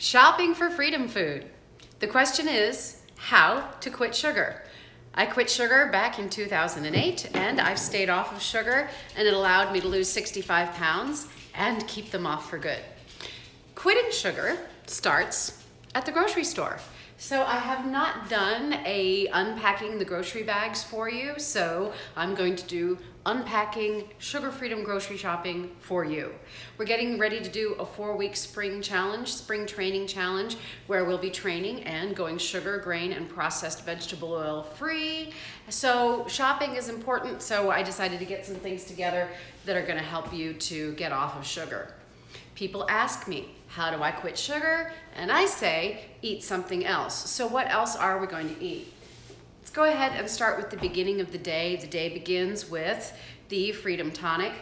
Shopping for freedom food. The question is, how to quit sugar. I quit sugar back in 2008 and I've stayed off of sugar, and it allowed me to lose 65 pounds and keep them off for good. Quitting sugar starts at the grocery store. So I have not done a unpacking the grocery bags for you, so I'm going to do unpacking sugar freedom grocery shopping for you. We're getting ready to do a 4-week spring training challenge, where we'll be training and going sugar, grain, and processed vegetable oil free. So shopping is important, so I decided to get some things together that are gonna help you to get off of sugar. People ask me, how do I quit sugar? And I say, eat something else. So what else are we going to eat? Let's go ahead and start with the beginning of the day. The day begins with the Freedom Tonic.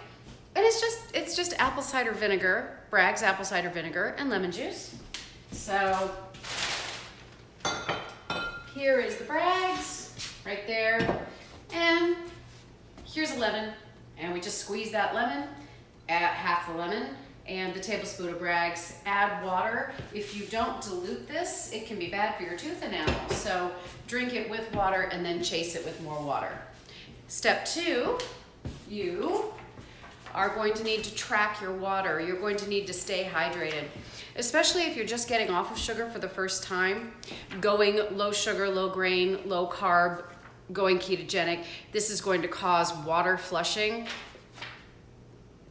And it's just apple cider vinegar, Bragg's apple cider vinegar, and lemon juice. So here is the Bragg's, right there. And here's a lemon. And we just squeeze that lemon, add half the lemon, and the tablespoon of Bragg's. Add water. If you don't dilute this, it can be bad for your tooth enamel. So drink it with water and then chase it with more water. Step 2, you are going to need to track your water. You're going to need to stay hydrated, especially if you're just getting off of sugar for the first time, going low sugar, low grain, low carb, going ketogenic. This is going to cause water flushing.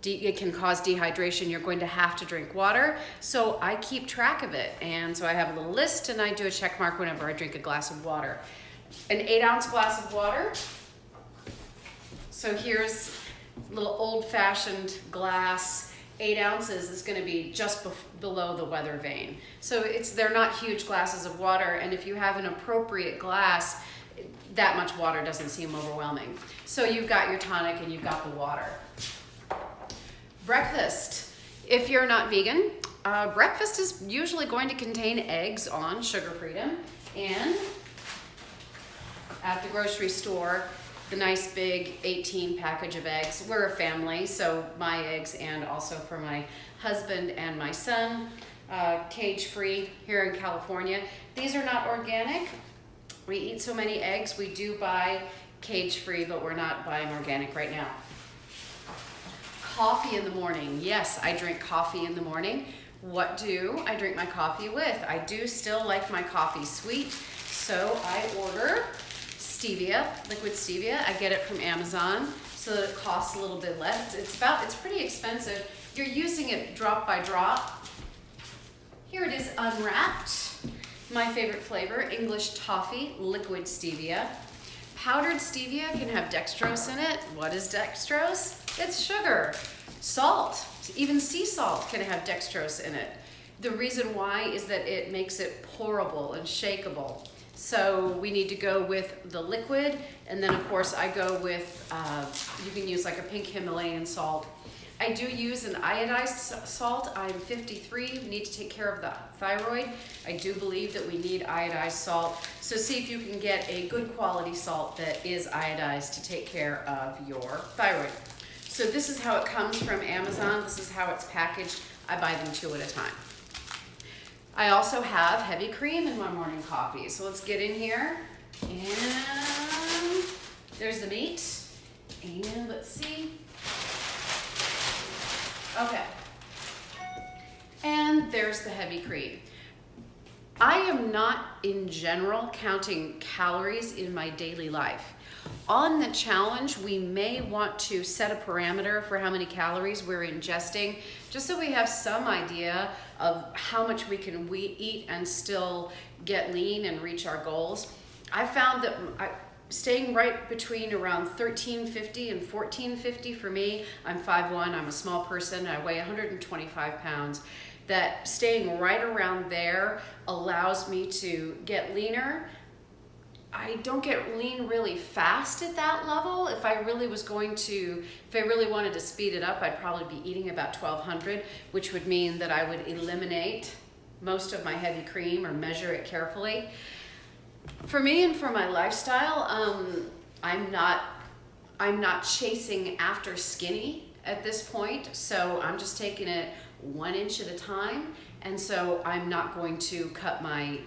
It can cause dehydration. You're going to have to drink water. So I keep track of it. And so I have a little list and I do a check mark whenever I drink a glass of water. An 8-ounce glass of water. So here's a little old-fashioned glass. 8 ounces is going to be just below the weather vane. So they're not huge glasses of water. And if you have an appropriate glass, that much water doesn't seem overwhelming. So you've got your tonic and you've got the water. Breakfast. If you're not vegan, breakfast is usually going to contain eggs on Sugar Freedom, and at the grocery store, the nice big 18 package of eggs. We're a family, so my eggs and also for my husband and my son, cage-free here in California. These are not organic. We eat so many eggs, we do buy cage-free, but we're not buying organic right now. Coffee in the morning. Yes, I drink coffee in the morning. What do I drink my coffee with? I do still like my coffee sweet, so I order stevia, liquid stevia. I get it from Amazon so that it costs a little bit less. It's pretty expensive. You're using it drop by drop. Here it is unwrapped. My favorite flavor, English toffee, liquid stevia. Powdered stevia can have dextrose in it. What is dextrose? It's sugar. Salt, even sea salt can have dextrose in it. The reason why is that it makes it pourable and shakeable. So we need to go with the liquid, and then of course I go with, you can use like a pink Himalayan salt. I do use an iodized salt. I'm 53, we need to take care of the thyroid. I do believe that we need iodized salt. So see if you can get a good quality salt that is iodized to take care of your thyroid. So this is how it comes from Amazon. This is how it's packaged. I buy them 2 at a time. I also have heavy cream in my morning coffee. So let's get in here. And there's the meat. And let's see. Okay, and there's the heavy cream. I am not, in general, counting calories in my daily life. On the challenge, we may want to set a parameter for how many calories we're ingesting, just so we have some idea of how much we can eat and still get lean and reach our goals. I found that staying right between around 1350 and 1450 for me. I'm 5'1", I'm a small person, I weigh 125 pounds. That staying right around there allows me to get leaner. I don't get lean really fast at that level. If I really wanted to speed it up, I'd probably be eating about 1200, which would mean that I would eliminate most of my heavy cream or measure it carefully. For me and for my lifestyle, I'm not chasing after skinny. at this point, so I'm just taking it 1 inch at a time, and so I'm not going to cut my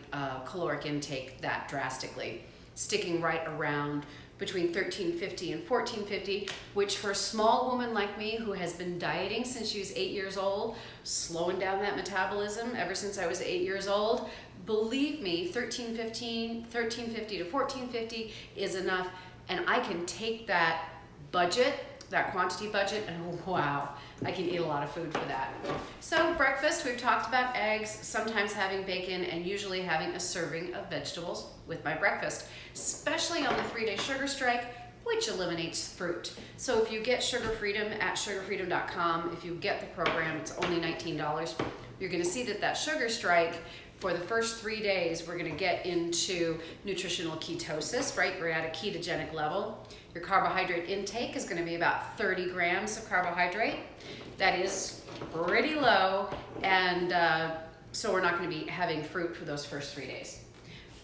caloric intake that drastically, sticking right around between 1350 and 1450, which for a small woman like me who has been dieting since she was 8 years old, slowing down that metabolism ever since I was 8 years old, believe me, 1350 to 1450 is enough, and I can take that budget, that quantity budget, and wow, I can eat a lot of food for that. So breakfast, we've talked about eggs, sometimes having bacon, and usually having a serving of vegetables with my breakfast, especially on the 3-day sugar strike, which eliminates fruit. So if you get Sugar Freedom at sugarfreedom.com, if you get the program, it's only $19. You're gonna see that sugar strike, for the first 3 days, we're gonna get into nutritional ketosis, right? We're at a ketogenic level. Your carbohydrate intake is gonna be about 30 grams of carbohydrate. That is pretty low, and so we're not gonna be having fruit for those first 3 days.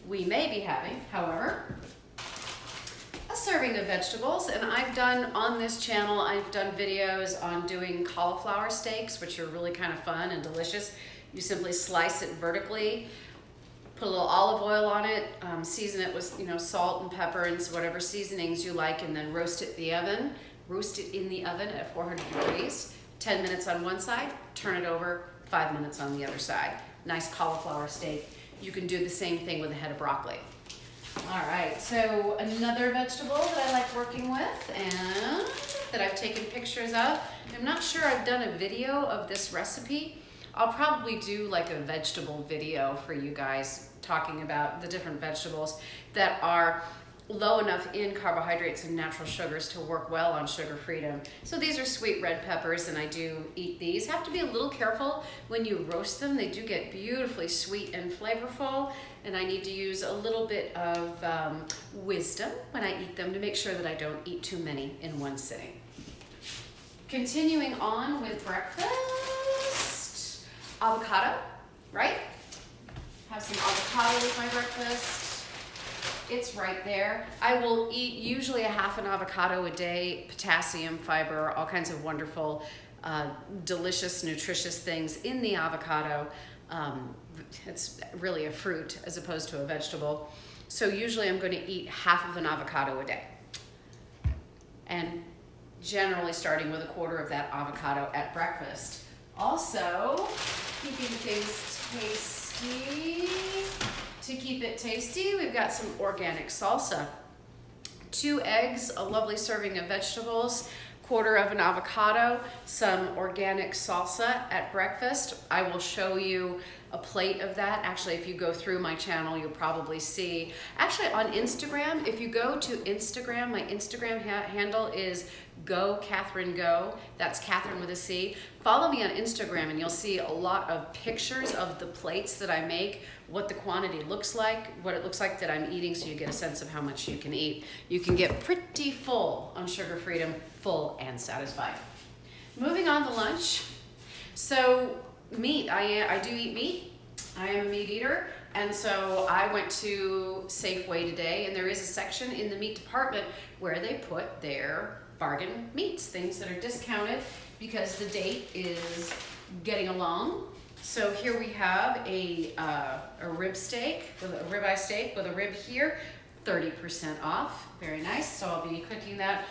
We may be having, however, a serving of vegetables, and I've done on this channel, I've done videos on doing cauliflower steaks, which are really kind of fun and delicious. You simply slice it vertically, put a little olive oil on it, season it with salt and pepper and whatever seasonings you like, and then roast it in the oven. Roast it in the oven at 400 degrees, 10 minutes on one side, turn it over, 5 minutes on the other side. Nice cauliflower steak. You can do the same thing with a head of broccoli. All right, so another vegetable that I like working with and that I've taken pictures of. I'm not sure I've done a video of this recipe. I'll probably do like a vegetable video for you guys talking about the different vegetables that are low enough in carbohydrates and natural sugars to work well on Sugar Freedom. So these are sweet red peppers, and I do eat these. Have to be a little careful when you roast them. They do get beautifully sweet and flavorful, and I need to use a little bit of wisdom when I eat them to make sure that I don't eat too many in one sitting. Continuing on with breakfast, avocado, right? Have some avocado with my breakfast. It's right there. I will eat usually a half an avocado a day, potassium, fiber, all kinds of wonderful, delicious, nutritious things in the avocado. It's really a fruit as opposed to a vegetable. So usually I'm going to eat half of an avocado a day. And generally starting with a quarter of that avocado at breakfast. Also, keeping things tasty. To keep it tasty, we've got some organic salsa. 2 eggs, a lovely serving of vegetables, quarter of an avocado, some organic salsa at breakfast. I will show you a plate of that. Actually, if you go through my channel, you'll probably see. Actually, on Instagram, if you go to Instagram, my Instagram handle is Go Catherine Go. That's Catherine with a C. Follow me on Instagram and you'll see a lot of pictures of the plates that I make, what the quantity looks like, what it looks like that I'm eating, so you get a sense of how much you can eat. You can get pretty full on Sugar Freedom, full and satisfied. Moving on to lunch. So meat, I do eat meat. I am a meat eater. And so I went to Safeway today, and there is a section in the meat department where they put their bargain meats, things that are discounted because the date is getting along. So here we have a rib steak, with a ribeye steak with a rib here, 30% off. Very nice. So I'll be cooking that.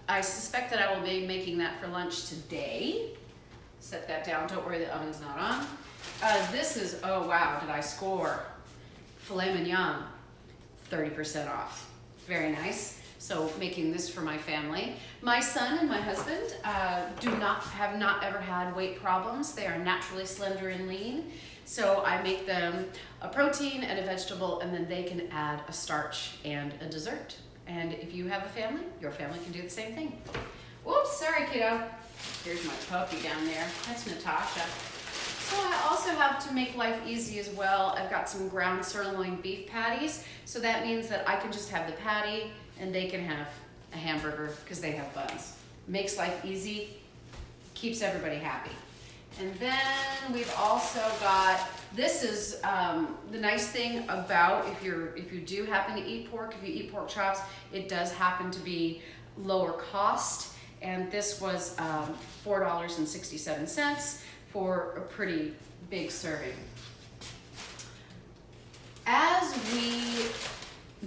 I suspect that I will be making that for lunch today. Set that down. Don't worry, the oven's not on. This is, oh wow, did I score? Filet mignon, 30% off. Very nice. So making this for my family. My son and my husband have not ever had weight problems. They are naturally slender and lean. So I make them a protein and a vegetable, and then they can add a starch and a dessert. And if you have a family, your family can do the same thing. Whoops, sorry kiddo. Here's my puppy down there. That's Natasha. So I also have to make life easy as well. I've got some ground sirloin beef patties. So that means that I can just have the patty and they can have a hamburger because they have buns. Makes life easy, keeps everybody happy. And then we've also got, this is the nice thing about if you do happen to eat pork, if you eat pork chops, it does happen to be lower cost. and this was $4.67 for a pretty big serving. As we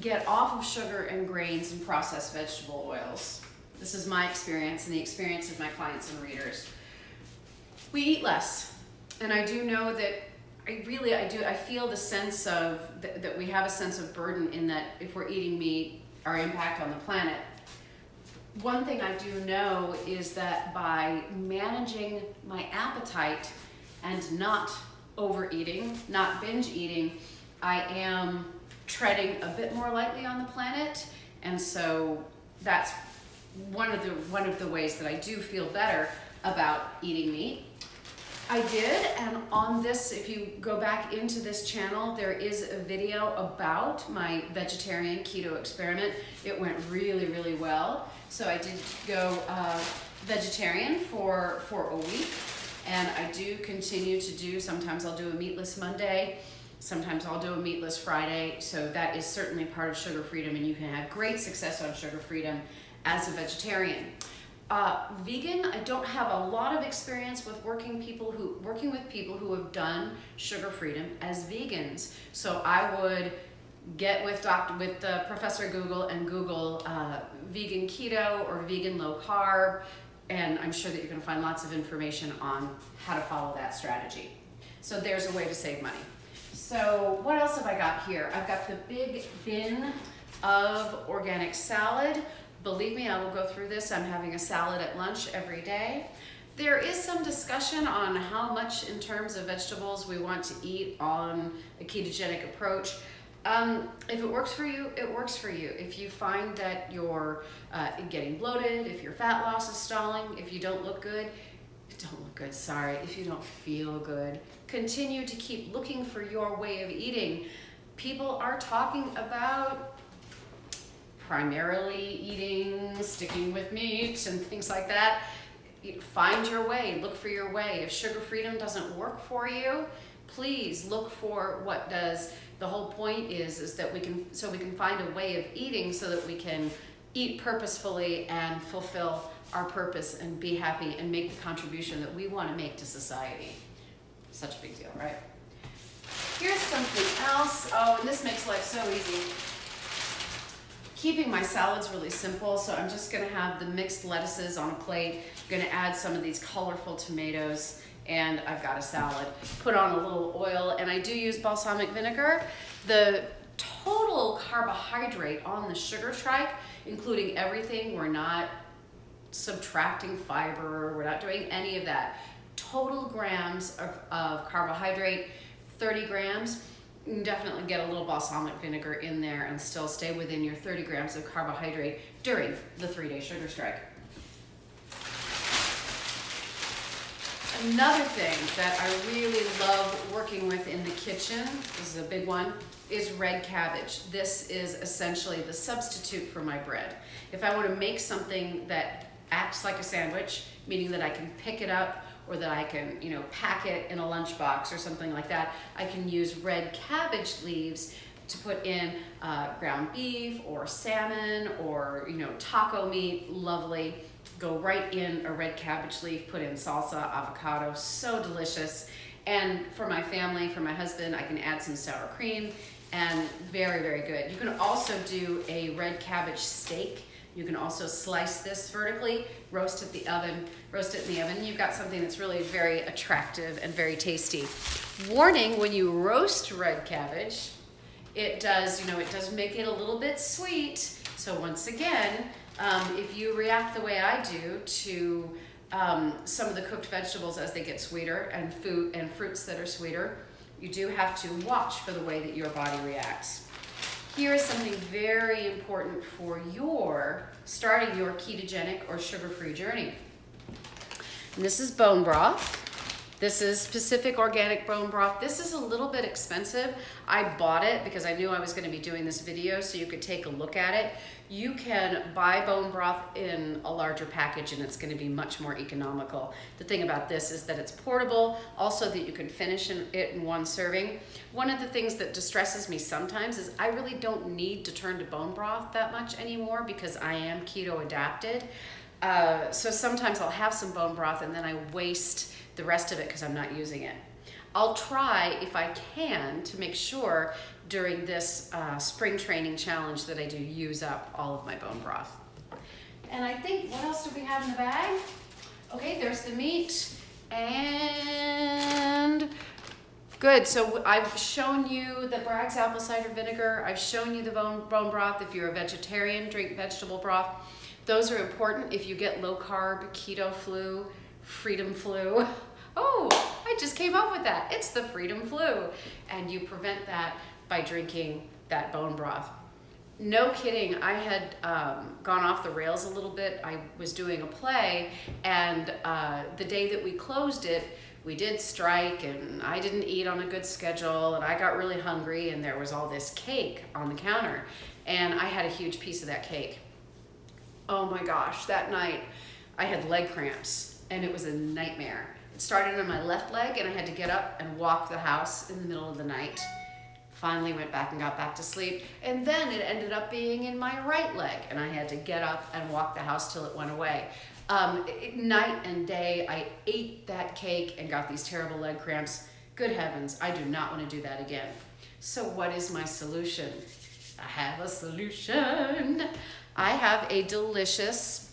get off of sugar and grains and processed vegetable oils, this is my experience and the experience of my clients and readers, we eat less. And I do know that I feel the sense of, that we have a sense of burden in that if we're eating meat, our impact on the planet. One thing I do know is that by managing my appetite and not overeating, not binge eating, I am treading a bit more lightly on the planet. And so that's one of the ways that I do feel better about eating meat. I did, and on this, if you go back into this channel, there is a video about my vegetarian keto experiment. It went really, really well. So I did go vegetarian for a week, and I do continue to do, sometimes I'll do a meatless Monday, sometimes I'll do a meatless Friday. So that is certainly part of Sugar Freedom, and you can have great success on Sugar Freedom as a vegetarian. Vegan, I don't have a lot of experience with working with people who have done Sugar Freedom as vegans. So I would get with Professor Google and Google vegan keto or vegan low carb, and I'm sure that you're going to find lots of information on how to follow that strategy. So there's a way to save money. So what else have I got here? I've got the big bin of organic salad. Believe me, I will go through this. I'm having a salad at lunch every day. There is some discussion on how much in terms of vegetables we want to eat on a ketogenic approach. If it works for you, it works for you. If you find that you're getting bloated, if your fat loss is stalling, if you don't look good, if you don't feel good, continue to keep looking for your way of eating. People are talking about primarily sticking with meat and things like that. Find your way, look for your way. If Sugar Freedom doesn't work for you, please look for what does. The whole point is that we can find a way of eating so that we can eat purposefully and fulfill our purpose and be happy and make the contribution that we want to make to society. Such a big deal, right? Here's something else. Oh, and this makes life so easy. Keeping my salads really simple, so I'm just gonna have the mixed lettuces on a plate. I'm gonna add some of these colorful tomatoes, and I've got a salad. Put on a little oil, and I do use balsamic vinegar. The total carbohydrate on the sugar trike, including everything, we're not subtracting fiber, we're not doing any of that. Total grams of carbohydrate, 30 grams. You can definitely get a little balsamic vinegar in there and still stay within your 30 grams of carbohydrate during the 3-day sugar strike. Another thing that I really love working with in the kitchen, this is a big one, is red cabbage. This is essentially the substitute for my bread. If I want to make something that acts like a sandwich, meaning that I can pick it up or that I can, pack it in a lunchbox or something like that, I can use red cabbage leaves to put in ground beef or salmon or, taco meat, lovely. Go right in a red cabbage leaf, put in salsa, avocado, so delicious. And for my family, for my husband, I can add some sour cream, and very, very good. You can also do a red cabbage steak. You can also slice this vertically, roast it in the oven. You've got something that's really very attractive and very tasty. Warning, when you roast red cabbage, it does make it a little bit sweet. So once again, if you react the way I do to some of the cooked vegetables as they get sweeter and fruits that are sweeter, you do have to watch for the way that your body reacts. Here is something very important for starting your ketogenic or sugar-free journey. And this is bone broth. This is Pacific Organic Bone Broth. This is a little bit expensive. I bought it because I knew I was going to be doing this video so you could take a look at it. You can buy bone broth in a larger package and it's going to be much more economical. The thing about this is that it's portable, also that you can finish it in one serving. One of the things that distresses me sometimes is I really don't need to turn to bone broth that much anymore because I am keto adapted. So sometimes I'll have some bone broth and then I waste the rest of it because I'm not using it. I'll try, if I can, to make sure during this spring training challenge that I do use up all of my bone broth. And I think, what else do we have in the bag? Okay, there's the meat, and good. So I've shown you the Bragg's apple cider vinegar. I've shown you the bone broth. If you're a vegetarian, drink vegetable broth. Those are important if you get low carb, keto flu, freedom flu. Oh, I just came up with that. It's the freedom flu. And you prevent that by drinking that bone broth. No kidding, I had gone off the rails a little bit. I was doing a play, and the day that we closed it, we did strike, and I didn't eat on a good schedule, and I got really hungry, and there was all this cake on the counter, and I had a huge piece of that cake. Oh my gosh, that night I had leg cramps, and it was a nightmare. It started on my left leg, and I had to get up and walk the house in the middle of the night. Finally went back and got back to sleep, and then it ended up being in my right leg, and I had to get up and walk the house till it went away. Night and day, I ate that cake and got these terrible leg cramps. Good heavens, I do not want to do that again. So what is my solution? I have a solution. I have a delicious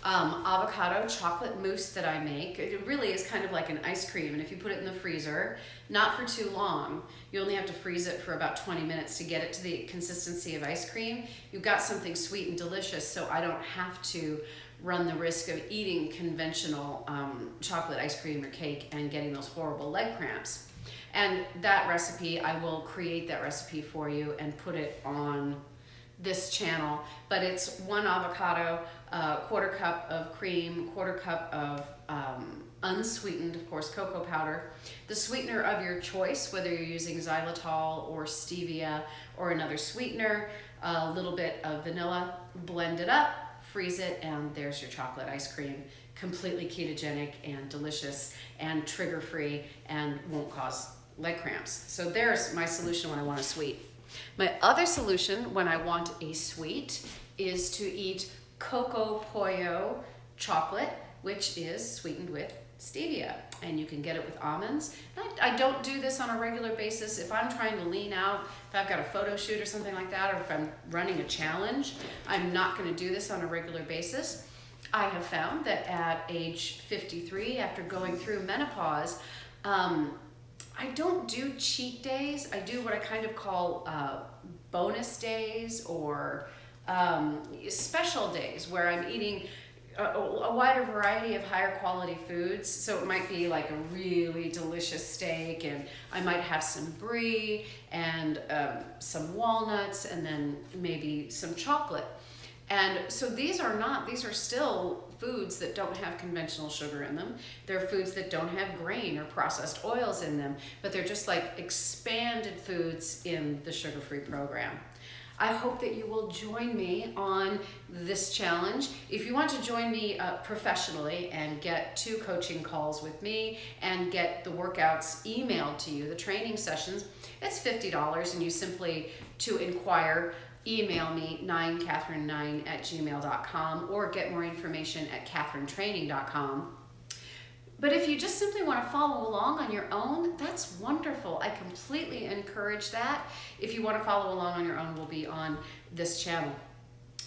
avocado chocolate mousse that I make. It really is kind of like an ice cream, and if you put it in the freezer, not for too long, you only have to freeze it for about 20 minutes to get it to the consistency of ice cream. You've got something sweet and delicious, so I don't have to run the risk of eating conventional chocolate ice cream or cake and getting those horrible leg cramps. And that recipe, I will create that recipe for you and put it on this channel, but it's 1 avocado, 1/4 cup of cream, 1/4 cup of unsweetened, of course, cocoa powder, the sweetener of your choice, whether you're using xylitol or stevia or another sweetener, a little bit of vanilla, blend it up, freeze it, and there's your chocolate ice cream, completely ketogenic and delicious and trigger-free and won't cause leg cramps. So there's my solution when I want a sweet. My other solution when I want a sweet is to eat Coco Pollo chocolate, which is sweetened with stevia, and you can get it with almonds. I don't do this on a regular basis. If I'm trying to lean out, if I've got a photo shoot or something like that, or if I'm running a challenge, I'm not going to do this on a regular basis. I have found that at age 53, after going through menopause, I don't do cheat days. I do what I kind of call bonus days or special days where I'm eating a wider variety of higher quality foods. So it might be like a really delicious steak, and I might have some brie and some walnuts and then maybe some chocolate. And so these are still foods that don't have conventional sugar in them. They're foods that don't have grain or processed oils in them, but they're just like expanded foods in the sugar-free program. I hope that you will join me on this challenge. If you want to join me professionally and get 2 coaching calls with me and get the workouts emailed to you, the training sessions, it's $50, and you simply, to inquire, email me 9catherine9@gmail.com or get more information at catherinetraining.com. But if you just simply want to follow along on your own, that's wonderful. I completely encourage that. If you want to follow along on your own, we'll be on this channel.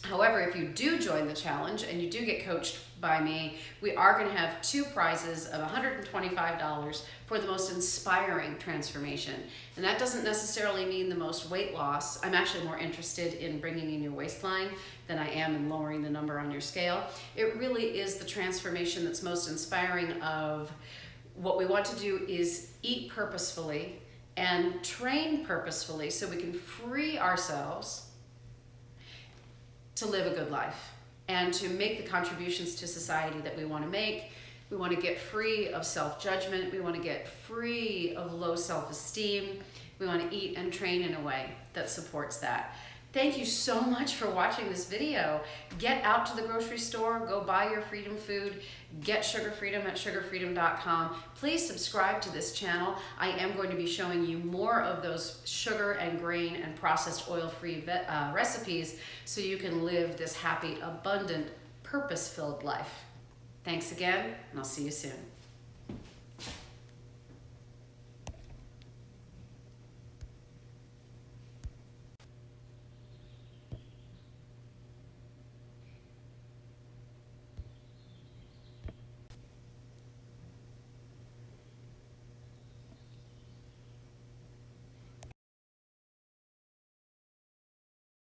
However, if you do join the challenge and you do get coached by me, we are going to have 2 prizes of $125 for the most inspiring transformation. And that doesn't necessarily mean the most weight loss. I'm actually more interested in bringing in your waistline than I am in lowering the number on your scale. It really is the transformation that's most inspiring. Of what we want to do is eat purposefully and train purposefully so we can free ourselves to live a good life and to make the contributions to society that we want to make. We want to get free of self-judgment. We want to get free of low self-esteem. We want to eat and train in a way that supports that. Thank you so much for watching this video. Get out to the grocery store, go buy your freedom food, get Sugar Freedom at sugarfreedom.com. Please subscribe to this channel. I am going to be showing you more of those sugar and grain and processed oil-free recipes so you can live this happy, abundant, purpose-filled life. Thanks again, and I'll see you soon.